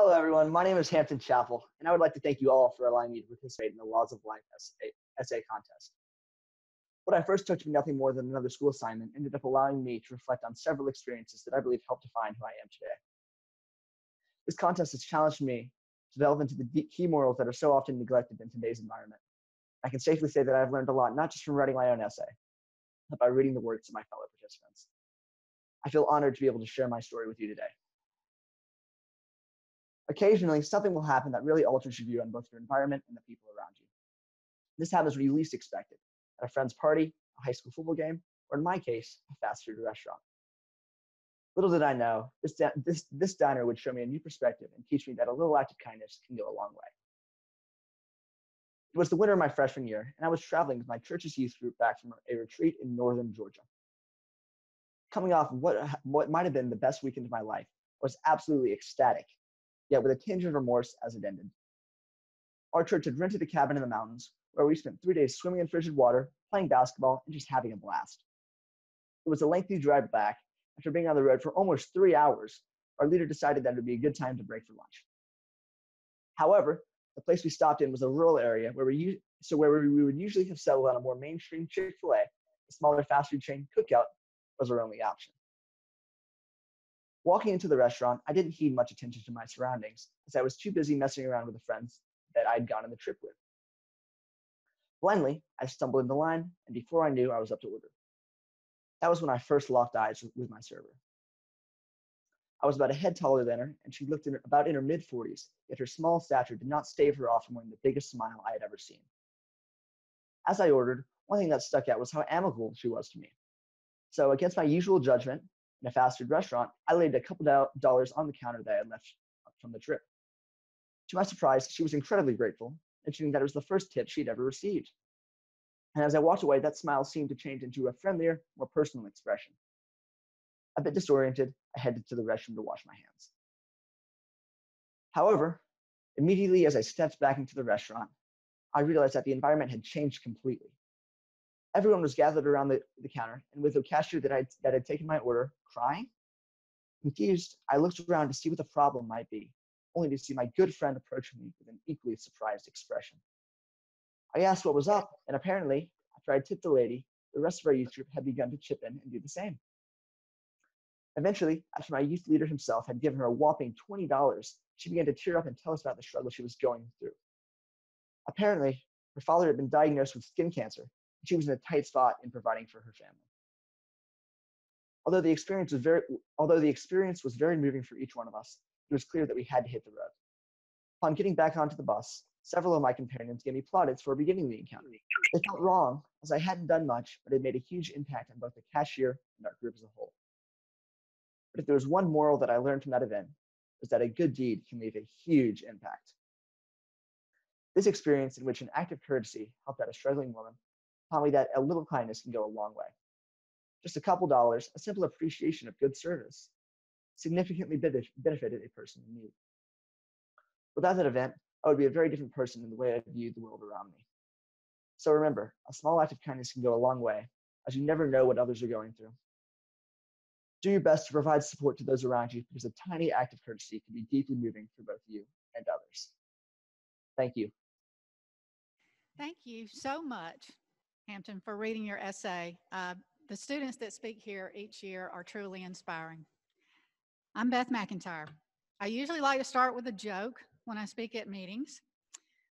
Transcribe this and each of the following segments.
Hello, everyone. My name is Hampton Chappell, and I would like to thank you all for allowing me to participate in the Laws of Life essay contest. What I first took to be nothing more than another school assignment ended up allowing me to reflect on several experiences that I believe helped define who I am today. This contest has challenged me to delve into the deep key morals that are so often neglected in today's environment. I can safely say that I've learned a lot, not just from writing my own essay, but by reading the works of my fellow participants. I feel honored to be able to share my story with you today. Occasionally, something will happen that really alters your view on both your environment and the people around you. This happens when you least expect it, at a friend's party, a high school football game, or in my case, a fast food restaurant. Little did I know, this diner would show me a new perspective and teach me that a little act of kindness can go a long way. It was the winter of my freshman year, and I was traveling with my church's youth group back from a retreat in northern Georgia. Coming off what might have been the best weekend of my life, I was absolutely ecstatic, yet with a tinge of remorse as it ended. Our church had rented a cabin in the mountains where we spent 3 days swimming in frigid water, playing basketball, and just having a blast. It was a lengthy drive back. After being on the road for almost 3 hours, our leader decided that it would be a good time to break for lunch. However, the place we stopped in was a rural area where we would usually have settled on a more mainstream Chick-fil-A. The smaller fast food chain Cookout was our only option. Walking into the restaurant, I didn't heed much attention to my surroundings as I was too busy messing around with the friends that I'd gone on the trip with. Blindly, I stumbled into line, and before I knew, I was up to order. That was when I first locked eyes with my server. I was about a head taller than her, and she looked about in her mid-40s, yet her small stature did not stave her off from wearing the biggest smile I had ever seen. As I ordered, one thing that stuck out was how amicable she was to me. So against my usual judgment, in a fast food restaurant, I laid a couple dollars on the counter that I had left from the trip. To my surprise, she was incredibly grateful, mentioning that it was the first tip she'd ever received. And as I walked away, that smile seemed to change into a friendlier, more personal expression. A bit disoriented, I headed to the restroom to wash my hands. However, immediately as I stepped back into the restaurant, I realized that the environment had changed completely. Everyone was gathered around the counter, and with the cashier that had taken my order crying. Confused, I looked around to see what the problem might be, only to see my good friend approaching me with an equally surprised expression. I asked what was up, and apparently, after I tipped the lady, the rest of our youth group had begun to chip in and do the same. Eventually, after my youth leader himself had given her a whopping $20, she began to tear up and tell us about the struggle she was going through. Apparently, her father had been diagnosed with skin cancer, and she was in a tight spot in providing for her family. Although the experience was very moving for each one of us, it was clear that we had to hit the road. Upon getting back onto the bus, several of my companions gave me plaudits for beginning the encounter. It felt wrong, as I hadn't done much, but it made a huge impact on both the cashier and our group as a whole. But if there was one moral that I learned from that event, it was that a good deed can leave a huge impact. This experience, in which an act of courtesy helped out a struggling woman, taught me that a little kindness can go a long way. Just a couple dollars, a simple appreciation of good service, significantly benefited a person in need. Without that event, I would be a very different person in the way I viewed the world around me. So remember, a small act of kindness can go a long way, as you never know what others are going through. Do your best to provide support to those around you, because a tiny act of courtesy can be deeply moving for both you and others. Thank you. Thank you so much, Hampton, for reading your essay. The students that speak here each year are truly inspiring. I'm Beth McIntyre. I usually like to start with a joke when I speak at meetings,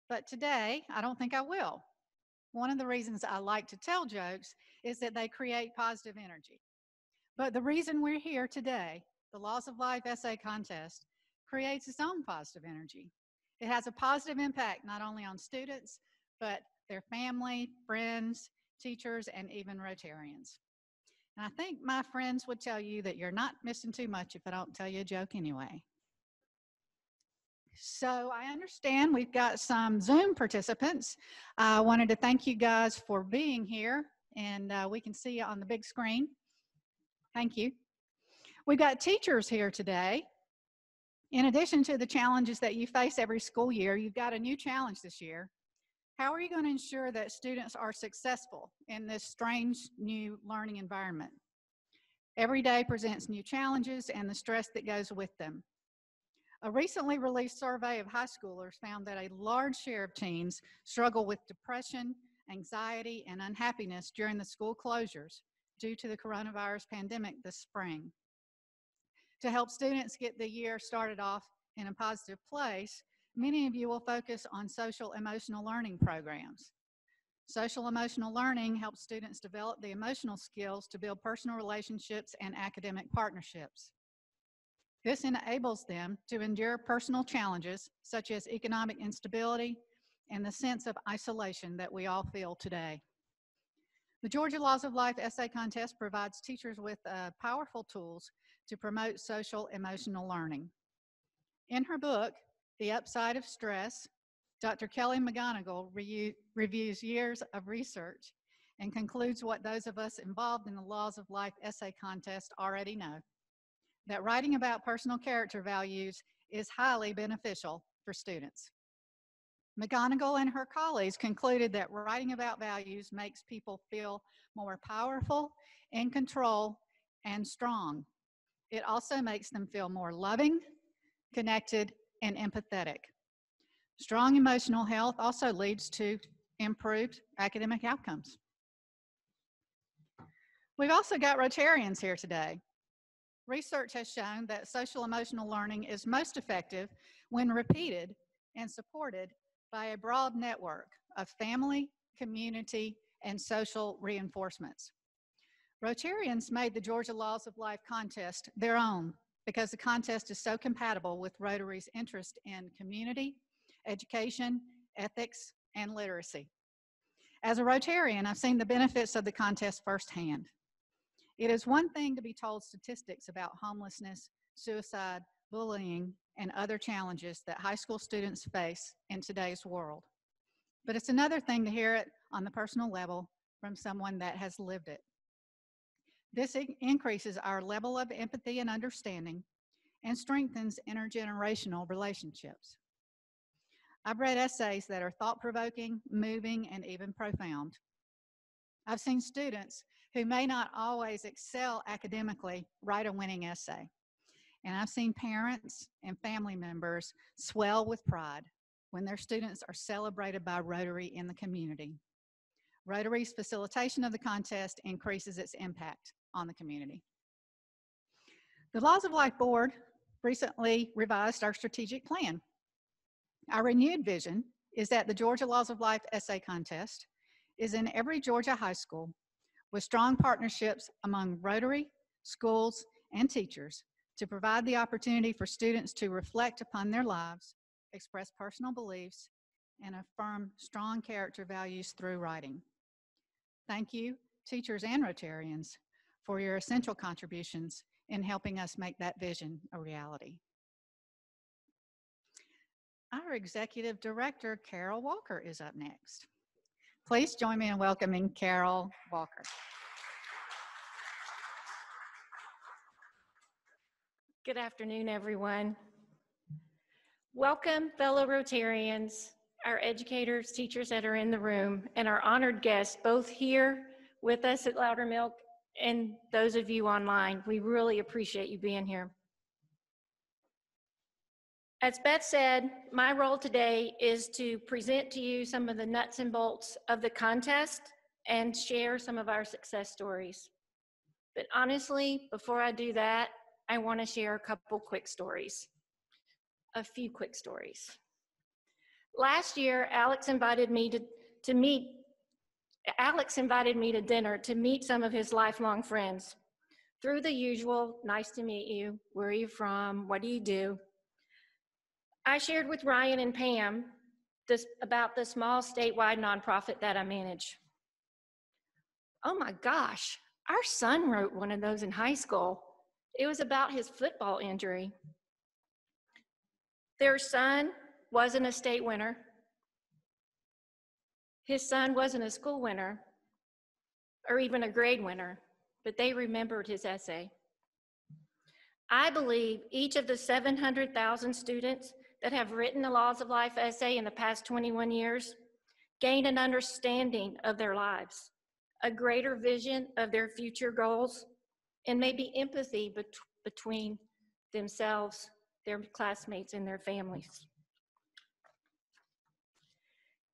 but today I don't think I will. One of the reasons I like to tell jokes is that they create positive energy. But the reason we're here today, the Laws of Life essay contest, creates its own positive energy. It has a positive impact not only on students, but their family, friends, teachers, and even Rotarians. And I think my friends would tell you that you're not missing too much if I don't tell you a joke anyway. So I understand we've got some Zoom participants. I wanted to thank you guys for being here, and we can see you on the big screen. Thank you. We've got teachers here today. In addition to the challenges that you face every school year, you've got a new challenge this year. How are you going to ensure that students are successful in this strange new learning environment? Every day presents new challenges and the stress that goes with them. A recently released survey of high schoolers found that a large share of teens struggle with depression, anxiety, and unhappiness during the school closures due to the coronavirus pandemic this spring. To help students get the year started off in a positive place, many of you will focus on social emotional learning programs. Social emotional learning helps students develop the emotional skills to build personal relationships and academic partnerships. This enables them to endure personal challenges such as economic instability and the sense of isolation that we all feel today. The Georgia Laws of Life Essay Contest provides teachers with powerful tools to promote social emotional learning. In her book, The Upside of Stress, Dr. Kelly McGonigal reviews years of research and concludes what those of us involved in the Laws of Life Essay Contest already know, that writing about personal character values is highly beneficial for students. McGonigal and her colleagues concluded that writing about values makes people feel more powerful, in control, and strong. It also makes them feel more loving, connected, and empathetic. Strong emotional health also leads to improved academic outcomes. We've also got Rotarians here today. Research has shown that social emotional learning is most effective when repeated and supported by a broad network of family, community, and social reinforcements. Rotarians made the Georgia Laws of Life contest their own because the contest is so compatible with Rotary's interest in community, education, ethics, and literacy. As a Rotarian, I've seen the benefits of the contest firsthand. It is one thing to be told statistics about homelessness, suicide, bullying, and other challenges that high school students face in today's world. But it's another thing to hear it on the personal level from someone that has lived it. This increases our level of empathy and understanding and strengthens intergenerational relationships. I've read essays that are thought-provoking, moving, and even profound. I've seen students who may not always excel academically write a winning essay. And I've seen parents and family members swell with pride when their students are celebrated by Rotary in the community. Rotary's facilitation of the contest increases its impact on the community. The Laws of Life Board recently revised our strategic plan. Our renewed vision is that the Georgia Laws of Life Essay Contest is in every Georgia high school with strong partnerships among Rotary, schools, and teachers to provide the opportunity for students to reflect upon their lives, express personal beliefs, and affirm strong character values through writing. Thank you, teachers and Rotarians, for your essential contributions in helping us make that vision a reality. Our Executive Director, Carol Walker, is up next. Please join me in welcoming Carol Walker. Good afternoon, everyone. Welcome, fellow Rotarians, our educators, teachers that are in the room, and our honored guests, both here with us at Loudermilk and those of you online. We really appreciate you being here. As Beth said, my role today is to present to you some of the nuts and bolts of the contest and share some of our success stories. But honestly, before I do that, I want to share a couple quick stories, a few quick stories. Last year, Alex invited me to dinner to meet some of his lifelong friends. Through the usual, nice to meet you, where are you from, what do you do? I shared with Ryan and Pam about the small statewide nonprofit that I manage. Oh my gosh, our son wrote one of those in high school. It was about his football injury. Their son wasn't a state winner. His son wasn't a school winner or even a grade winner, but they remembered his essay. I believe each of the 700,000 students that have written the Laws of Life essay in the past 21 years gained an understanding of their lives, a greater vision of their future goals, and maybe empathy between themselves their classmates and their families.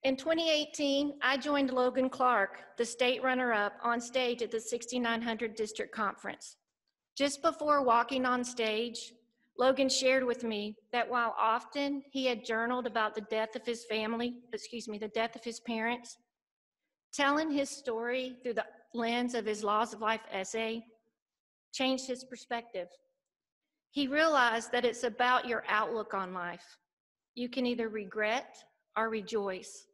In 2018, I joined Logan Clark, the state runner-up, on stage at the 6900 District Conference. Just before walking on stage, Logan shared with me that while often he had journaled about the death of his the death of his parents, telling his story through the lens of his Laws of Life essay changed his perspective. He realized that it's about your outlook on life. You can either regret or rejoice.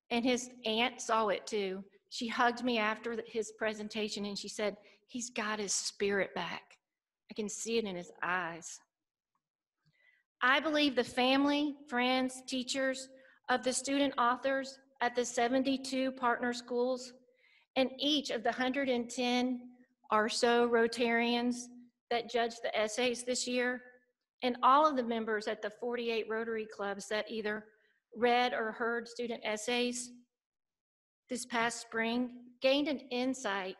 And his aunt saw it too. She hugged me after his presentation and she said, "He's got his spirit back. I can see it in his eyes." I believe the family, friends, teachers of the student authors at the 72 partner schools and each of the 110 or so Rotarians that judged the essays this year, and all of the members at the 48 Rotary clubs that either read or heard student essays this past spring gained an insight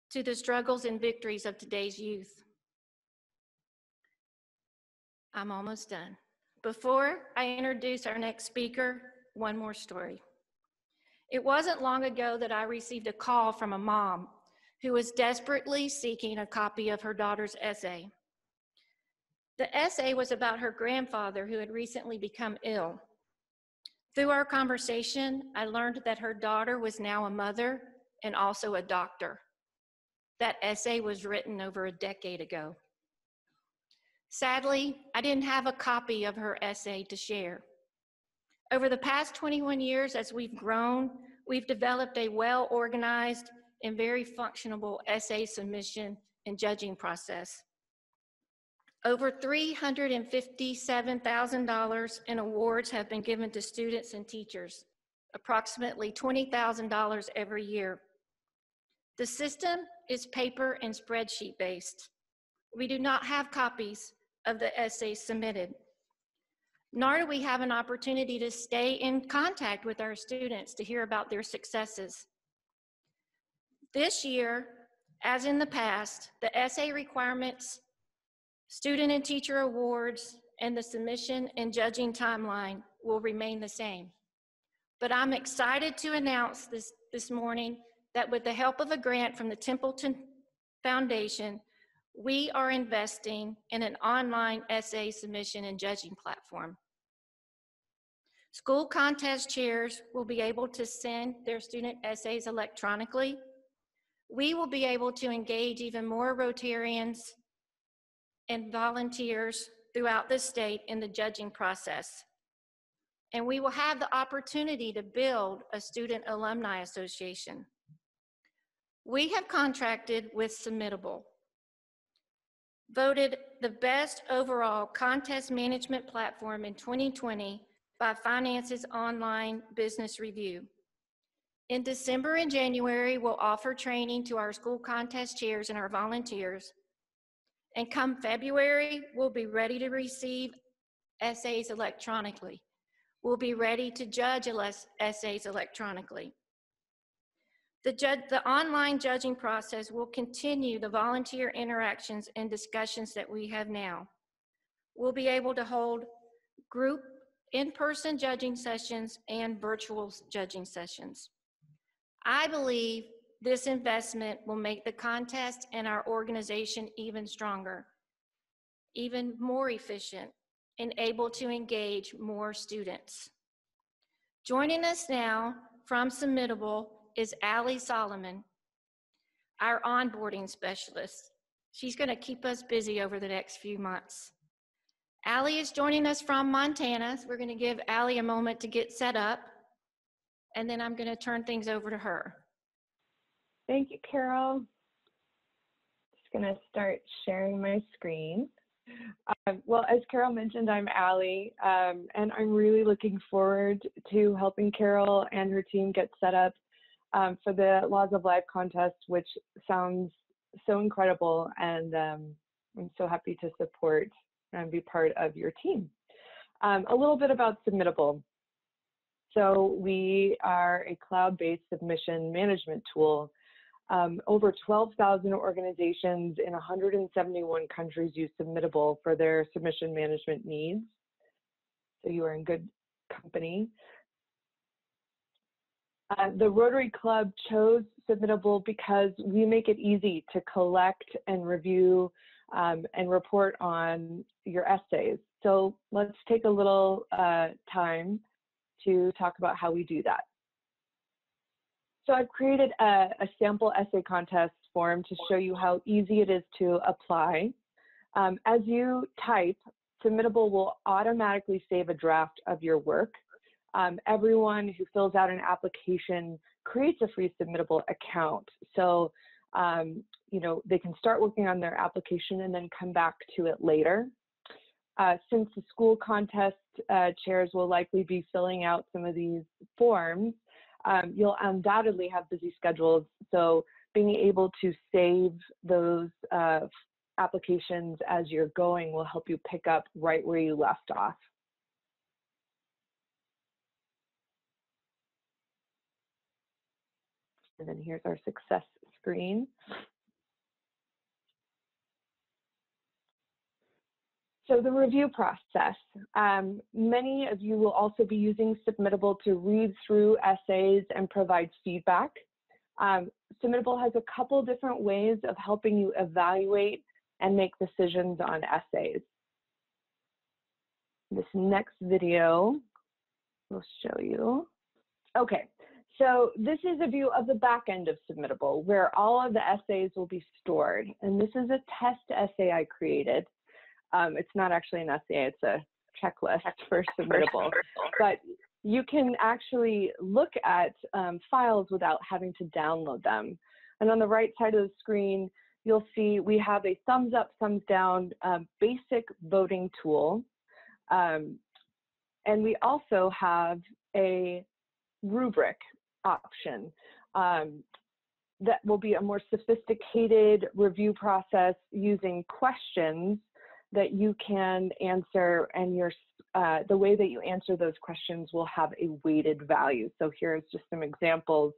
to the struggles and victories of today's youth. I'm almost done. Before I introduce our next speaker, one more story. It wasn't long ago that I received a call from a mom who was desperately seeking a copy of her daughter's essay. The essay was about her grandfather who had recently become ill. Through our conversation, I learned that her daughter was now a mother and also a doctor. That essay was written over a decade ago. Sadly, I didn't have a copy of her essay to share. Over the past 21 years, as we've grown, we've developed a well-organized and very functional essay submission and judging process. Over $357,000 in awards have been given to students and teachers, approximately $20,000 every year. The system is paper and spreadsheet based. We do not have copies of the essays submitted, nor do we have an opportunity to stay in contact with our students to hear about their successes. This year, as in the past, the essay requirements, student and teacher awards, and the submission and judging timeline will remain the same. But I'm excited to announce this morning that with the help of a grant from the Templeton Foundation, we are investing in an online essay submission and judging platform. School contest chairs will be able to send their student essays electronically. We will be able to engage even more Rotarians and volunteers throughout the state in the judging process. And we will have the opportunity to build a student alumni association. We have contracted with Submittable, voted the best overall contest management platform in 2020 by Finance's Online Business Review. In December and January, we'll offer training to our school contest chairs and our volunteers. And come February, we'll be ready to receive essays electronically. We'll be ready to judge essays electronically. The online judging process will continue the volunteer interactions and discussions that we have now. We'll be able to hold group in-person judging sessions and virtual judging sessions. I believe this investment will make the contest and our organization even stronger, even more efficient, and able to engage more students. Joining us now from Submittable is Allie Solomon, our onboarding specialist. She's going to keep us busy over the next few months. Allie is joining us from Montana, so we're going to give Allie a moment to get set up, and then I'm going to turn things over to her. Thank you, Carol. Just going to start sharing my screen. Well, as Carol mentioned, I'm Allie, and I'm really looking forward to helping Carol and her team get set up for the Laws of Life contest, which sounds so incredible, and I'm so happy to support and be part of your team. A little bit about Submittable. So we are a cloud-based submission management tool Over 12,000 organizations in 171 countries use Submittable for their submission management needs. So you are in good company. The Rotary Club chose Submittable because we make it easy to collect and review and report on your essays. So let's take a little time to talk about how we do that. So I've created a sample essay contest form to show you how easy it is to apply. As you type, Submittable will automatically save a draft of your work. Everyone who fills out an application creates a free Submittable account. So, you know, they can start working on their application and then come back to it later. Since the school contest chairs will likely be filling out some of these forms, you'll undoubtedly have busy schedules. So being able to save those applications as you're going will help you pick up right where you left off. And then here's our success screen. So the review process. Many of you will also be using Submittable to read through essays and provide feedback. Submittable has a couple different ways of helping you evaluate and make decisions on essays. This next video will show you. Okay, so this is a view of the back end of Submittable where all of the essays will be stored. And this is a test essay I created. It's not actually an essay, it's a checklist for Submittable. But you can actually look at files without having to download them. And on the right side of the screen, you'll see we have a thumbs up, thumbs down basic voting tool. And we also have a rubric option that will be a more sophisticated review process using questions that you can answer, and the way that you answer those questions will have a weighted value. So here's just some examples.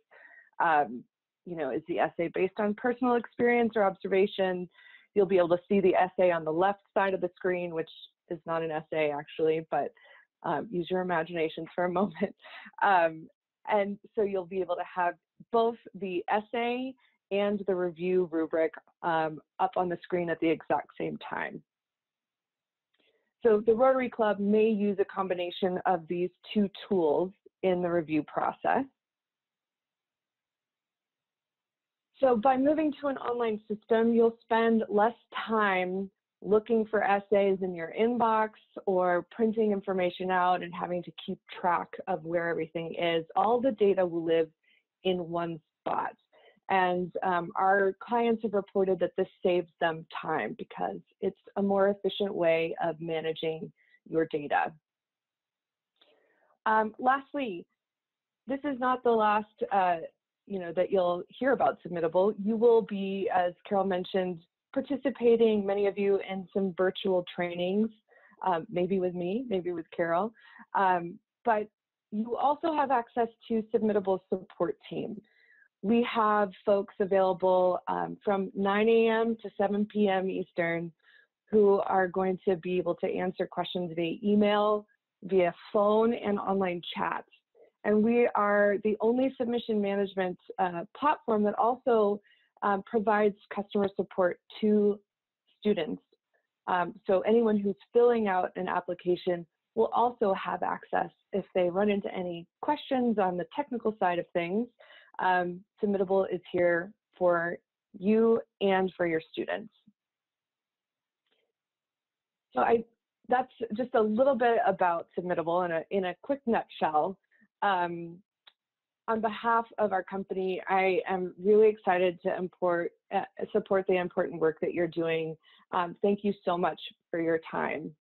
You know, is the essay based on personal experience or observation? You'll be able to see the essay on the left side of the screen, which is not an essay actually, but use your imaginations for a moment. And so you'll be able to have both the essay and the review rubric up on the screen at the exact same time. So the Rotary Club may use a combination of these two tools in the review process. So by moving to an online system, you'll spend less time looking for essays in your inbox or printing information out and having to keep track of where everything is. All the data will live in one spot. And our clients have reported that this saves them time because it's a more efficient way of managing your data. Lastly, this is not the last you know, that you'll hear about Submittable. You will be, as Carol mentioned, participating, many of you, in some virtual trainings, maybe with me, maybe with Carol. But you also have access to Submittable support team. We have folks available from 9 a.m. to 7 p.m. Eastern who are going to be able to answer questions via email, via phone, and online chat. And we are the only submission management platform that also provides customer support to students. So anyone who's filling out an application will also have access if they run into any questions on the technical side of things. Submittable is here for you and for your students. So that's just a little bit about Submittable in a quick nutshell. On behalf of our company, I am really excited to support the important work that you're doing. Thank you so much for your time.